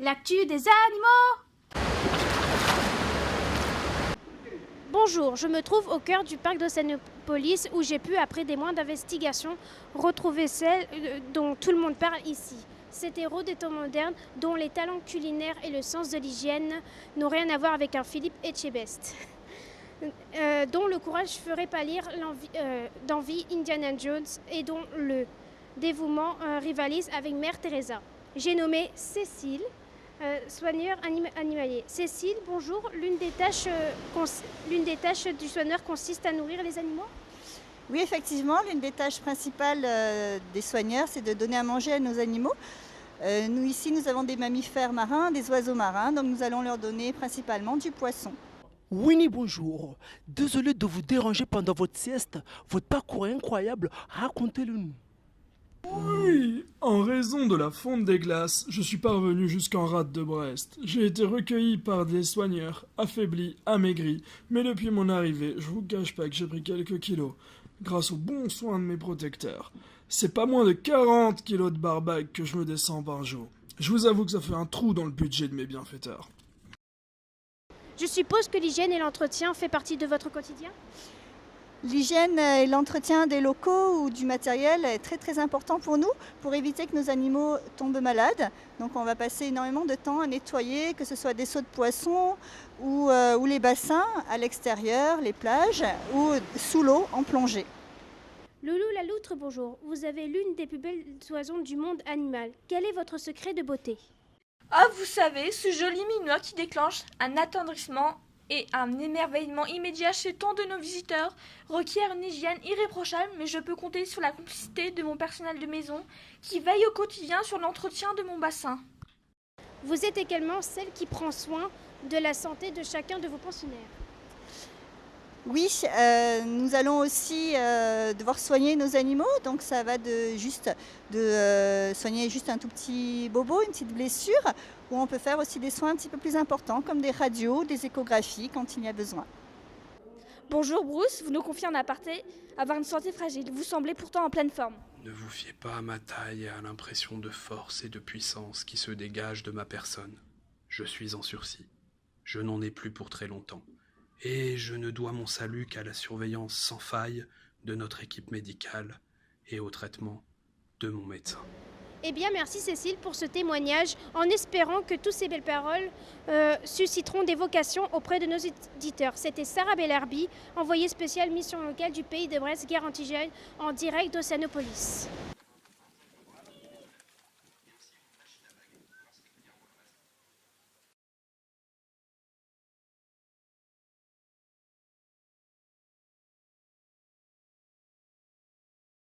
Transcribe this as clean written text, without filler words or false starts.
l'actu des animaux. Bonjour, je me trouve au cœur du parc d'Océanopolis où j'ai pu, après des mois d'investigation, retrouver celle dont tout le monde parle ici. Cet héros des temps modernes, dont les talents culinaires et le sens de l'hygiène n'ont rien à voir avec un Philippe Etchebest, dont le courage ferait pâlir d'envie Indiana Jones et dont le dévouement rivalise avec Mère Teresa. J'ai nommé Cécile, soigneur animalier. Cécile, bonjour. L'une des tâches du soigneur consiste à nourrir les animaux ? Oui, effectivement, l'une des tâches principales des soigneurs, c'est de donner à manger à nos animaux. Nous, ici, nous avons des mammifères marins, des oiseaux marins, donc nous allons leur donner principalement du poisson. Winnie, bonjour. Désolé de vous déranger pendant votre sieste. Votre parcours est incroyable. Racontez-le-nous. Oui, en raison de la fonte des glaces, je suis parvenu jusqu'en rade de Brest. J'ai été recueilli par des soigneurs, affaibli, amaigri, mais depuis mon arrivée, je vous cache pas que j'ai pris quelques kilos, grâce aux bons soins de mes protecteurs. C'est pas moins de 40 kilos de barbac que je me descends par jour. Je vous avoue que ça fait un trou dans le budget de mes bienfaiteurs. Je suppose que l'hygiène et l'entretien fait partie de votre quotidien ? L'hygiène et l'entretien des locaux ou du matériel est très très important pour nous, pour éviter que nos animaux tombent malades. Donc on va passer énormément de temps à nettoyer, que ce soit des seaux de poissons ou les bassins à l'extérieur, les plages ou sous l'eau en plongée. Loulou la loutre, bonjour. Vous avez l'une des plus belles oiseaux du monde animal. Quel est votre secret de beauté ? Ah, vous savez, ce joli minois qui déclenche un attendrissement et un émerveillement immédiat chez tant de nos visiteurs requiert une hygiène irréprochable, mais je peux compter sur la complicité de mon personnel de maison qui veille au quotidien sur l'entretien de mon bassin. Vous êtes également celle qui prend soin de la santé de chacun de vos pensionnaires. Oui, nous allons aussi devoir soigner nos animaux, donc ça va de soigner juste un tout petit bobo, une petite blessure, ou on peut faire aussi des soins un petit peu plus importants, comme des radios, des échographies quand il y a besoin. Bonjour Bruce, vous nous confiez en aparté avoir une santé fragile. Vous semblez pourtant en pleine forme. Ne vous fiez pas à ma taille et à l'impression de force et de puissance qui se dégage de ma personne. Je suis en sursis. Je n'en ai plus pour très longtemps. Et je ne dois mon salut qu'à la surveillance sans faille de notre équipe médicale et au traitement de mon médecin. Eh bien, merci Cécile pour ce témoignage, en espérant que toutes ces belles paroles susciteront des vocations auprès de nos auditeurs. C'était Sarah Bellerby, envoyée spéciale mission locale du pays de Brest, Guerre anti-Jeunes, en direct d'Océanopolis.